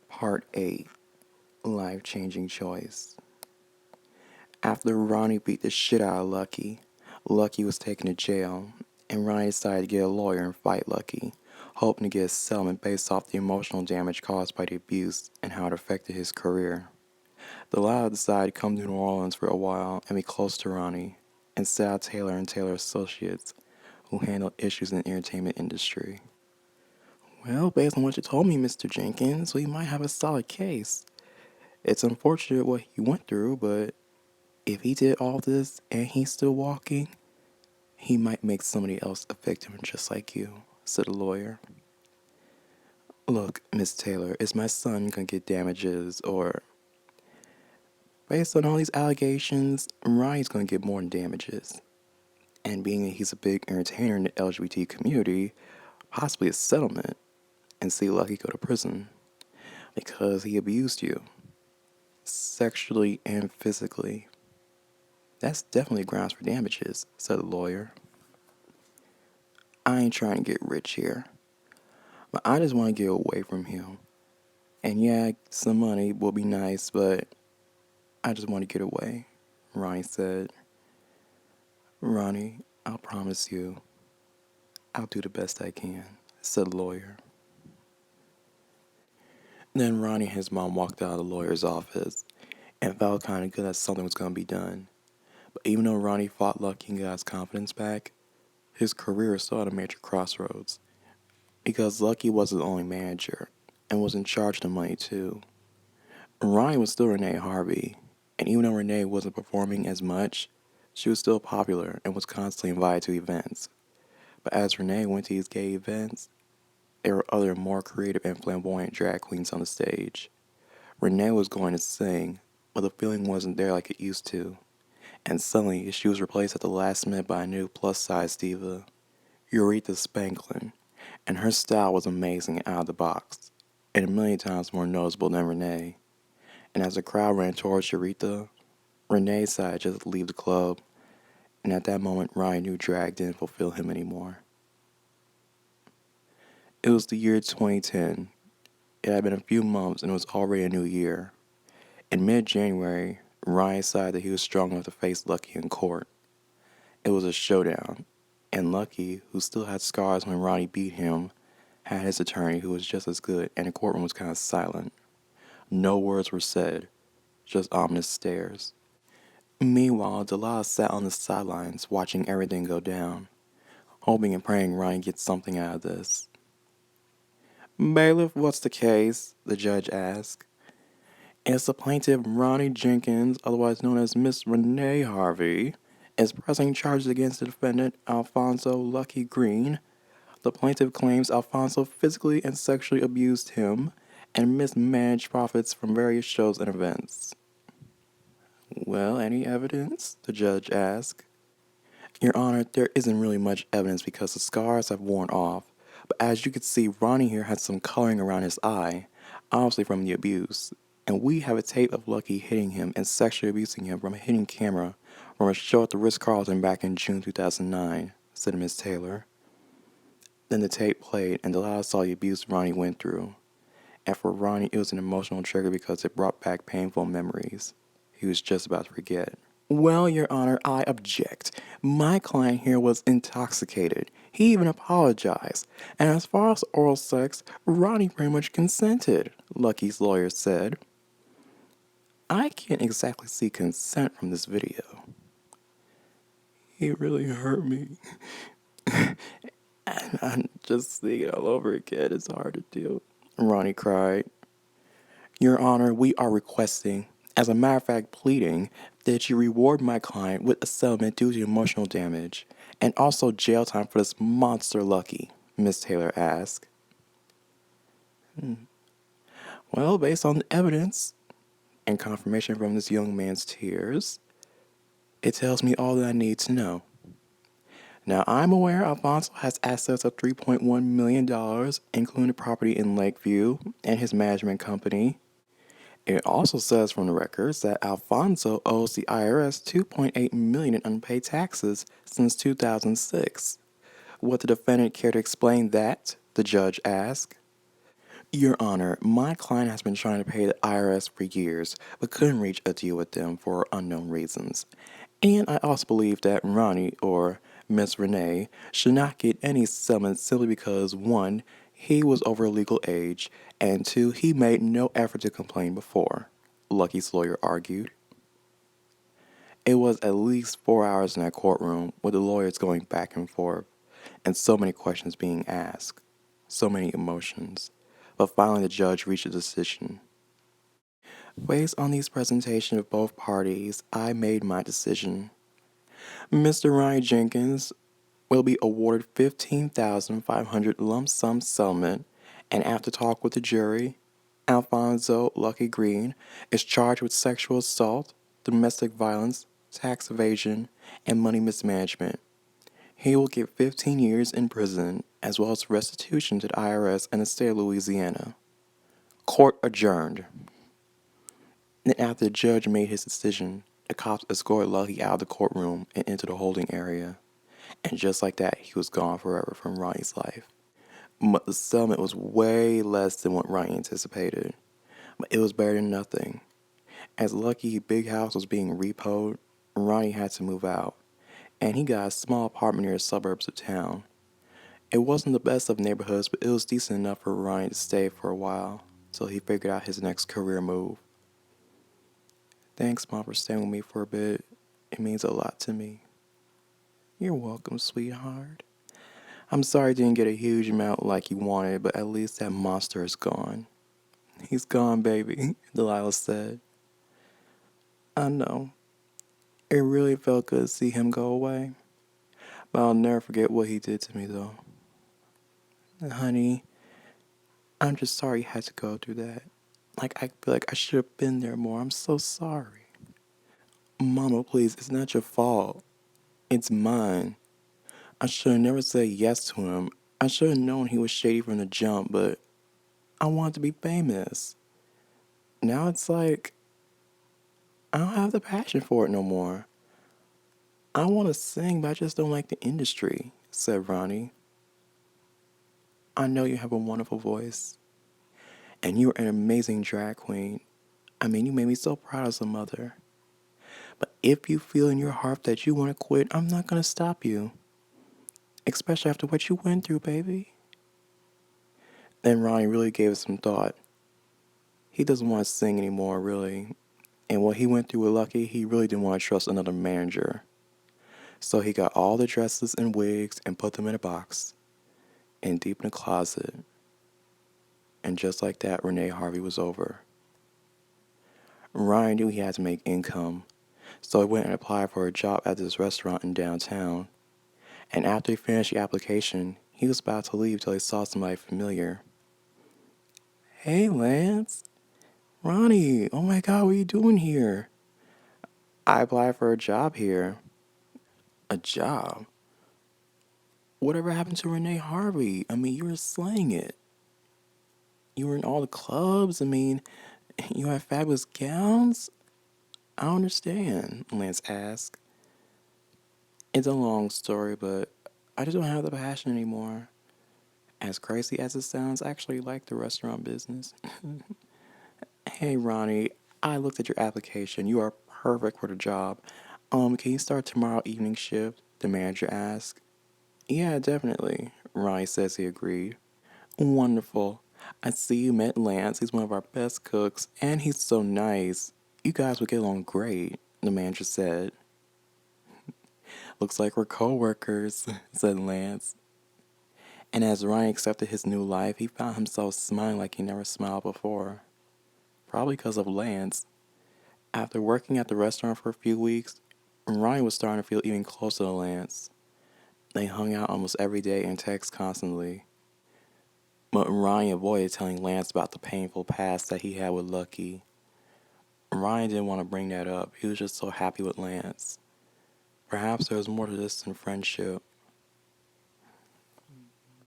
Part 8, Life-Changing Choice. After Ronnie beat the shit out of Lucky, Lucky was taken to jail, and Ronnie decided to get a lawyer and fight Lucky, hoping to get a settlement based off the emotional damage caused by the abuse and how it affected his career. The latter decided to come to New Orleans for a while and be close to Ronnie, instead of Taylor and Taylor Associates, who handled issues in the entertainment industry. Well, based on what you told me, Mr. Jenkins, we might have a solid case. It's unfortunate what he went through, but if he did all this and he's still walking, he might make somebody else a victim just like you, said the lawyer. Look, Miss Taylor, is my son gonna get damages or... Based on all these allegations, Ronnie's gonna get more than damages. And being that he's a big entertainer in the LGBT community, possibly a settlement, and see Lucky go to prison. Because he abused you. Sexually and physically. That's definitely grounds for damages, said the lawyer. I ain't trying to get rich here, but I just want to get away from him. And yeah, some money will be nice, but I just want to get away, Ronnie said. Ronnie, I'll promise you, I'll do the best I can, said the lawyer. Then Ronnie and his mom walked out of the lawyer's office and felt kind of good that something was going to be done. But even though Ronnie fought Lucky and got his confidence back, his career was still at a major crossroads. Because Lucky wasn't the only manager and was in charge of the money too. Ronnie was still Renee Harvey, and even though Renee wasn't performing as much, she was still popular and was constantly invited to events. But as Renee went to these gay events, there were other more creative and flamboyant drag queens on the stage. Renee was going to sing, but the feeling wasn't there like it used to. And suddenly, she was replaced at the last minute by a new plus-size diva, Aretha Spanklin, and her style was amazing and out of the box, and a million times more noticeable than Renee. And as the crowd ran towards Aretha, Renee decided just to leave the club, and at that moment, Ryan knew drag didn't fulfill him anymore. It was the year 2010. It had been a few months and it was already a new year. In mid-January, Ryan decided that he was strong enough to face Lucky in court. It was a showdown, and Lucky, who still had scars when Ronnie beat him, had his attorney who was just as good, and the courtroom was kind of silent. No words were said, just ominous stares. Meanwhile, Delilah sat on the sidelines watching everything go down, hoping and praying Ronnie gets something out of this. Bailiff, what's the case? The judge asked. It's the plaintiff Ronnie Jenkins, otherwise known as Miss Renee Harvey, is pressing charges against the defendant Alfonso Lucky Green. The plaintiff claims Alfonso physically and sexually abused him and mismanaged profits from various shows and events. Well, any evidence? The judge asked. Your Honor, there isn't really much evidence because the scars have worn off, but as you can see, Ronnie here had some coloring around his eye, obviously from the abuse, and we have a tape of Lucky hitting him and sexually abusing him from a hidden camera from a show at the Ritz-Carlton back in June 2009, said Miss Taylor. Then the tape played and Delilah saw the abuse Ronnie went through, and for Ronnie it was an emotional trigger because it brought back painful memories he was just about to forget. Well, Your Honor, I object. My client here was intoxicated. He even apologized. And as far as oral sex, Ronnie pretty much consented, Lucky's lawyer said. I can't exactly see consent from this video. He really hurt me. And I'm just seeing it all over again. It's hard to do, Ronnie cried. Your Honor, we are requesting, as a matter of fact pleading, that you reward my client with a settlement due to emotional damage, and also jail time for this monster Lucky, Miss Taylor asked. Well, based on the evidence and confirmation from this young man's tears, it tells me all that I need to know. Now, I'm aware Alfonso has assets of $3.1 million, including the property in Lakeview and his management company. It also says from the records that Alfonso owes the IRS $2.8 million in unpaid taxes since 2006. Would the defendant care to explain that? The judge asked. Your Honor, my client has been trying to pay the IRS for years, but couldn't reach a deal with them for unknown reasons. And I also believe that Ronnie, or Miss Renee, should not get any settlement simply because 1. He was over legal age, and 2. He made no effort to complain before, Lucky's lawyer argued. It was at least 4 hours in that courtroom with the lawyers going back and forth, and so many questions being asked, so many emotions. But finally the judge reached a decision. Based on these presentations of both parties, I made my decision. Mr. Ryan Jenkins will be awarded $15,500 lump sum settlement, and after talk with the jury, Alfonso Lucky Green is charged with sexual assault, domestic violence, tax evasion, and money mismanagement. He will get 15 years in prison, as well as restitution to the IRS and the state of Louisiana. Court adjourned. Then after the judge made his decision, the cops escorted Lucky out of the courtroom and into the holding area. And just like that, he was gone forever from Ronnie's life. But the settlement was way less than what Ronnie anticipated. But it was better than nothing. As Lucky's big house was being repoed, Ronnie had to move out. And he got a small apartment near the suburbs of town. It wasn't the best of neighborhoods, but it was decent enough for Ronnie to stay for a while, till he figured out his next career move. Thanks, Mom, for staying with me for a bit. It means a lot to me. You're welcome, sweetheart. I'm sorry I didn't get a huge amount like you wanted, but at least that monster is gone. He's gone, baby, Delilah said. I know. It really felt good to see him go away. But I'll never forget what he did to me, though. Honey, I'm just sorry you had to go through that. I feel like I should have been there more. I'm so sorry. Mama, please, it's not your fault. It's mine. I should have never said yes to him. I should have known he was shady from the jump, but I wanted to be famous. Now it's like, I don't have the passion for it no more. I want to sing, but I just don't like the industry, said Ronnie. I know you have a wonderful voice. And you are an amazing drag queen. I mean, you made me so proud as a mother. But if you feel in your heart that you want to quit, I'm not going to stop you. Especially after what you went through, baby. Then Ronnie really gave it some thought. He doesn't want to sing anymore, really. And what he went through with Lucky, he really didn't want to trust another manager. So he got all the dresses and wigs and put them in a box and deep in a closet. And just like that, Renee Harvey was over. Ryan knew he had to make income, so he went and applied for a job at this restaurant in downtown. And after he finished the application, he was about to leave till he saw somebody familiar. Hey, Lance. Ronnie, oh my God, what are you doing here? I applied for a job here. A job? Whatever happened to Renee Harvey? I mean, you were slaying it. You were in all the clubs. I mean, you had fabulous gowns. I don't understand, Lance asked. It's a long story, but I just don't have the passion anymore. As crazy as it sounds, I actually like the restaurant business. Hey, Ronnie, I looked at your application. You are perfect for the job. Can you start tomorrow evening shift? The manager asked. Yeah, definitely, Ronnie says he agreed. Wonderful. I see you met Lance. He's one of our best cooks, and he's so nice. You guys would get along great, the manager said. Looks like we're co-workers, said Lance. And as Ryan accepted his new life, he found himself smiling like he never smiled before. Probably because of Lance. After working at the restaurant for a few weeks, Ryan was starting to feel even closer to Lance. They hung out almost every day and texted constantly. But Ryan avoided telling Lance about the painful past that he had with Lucky. Ryan didn't want to bring that up. He was just so happy with Lance. Perhaps there was more to this than friendship.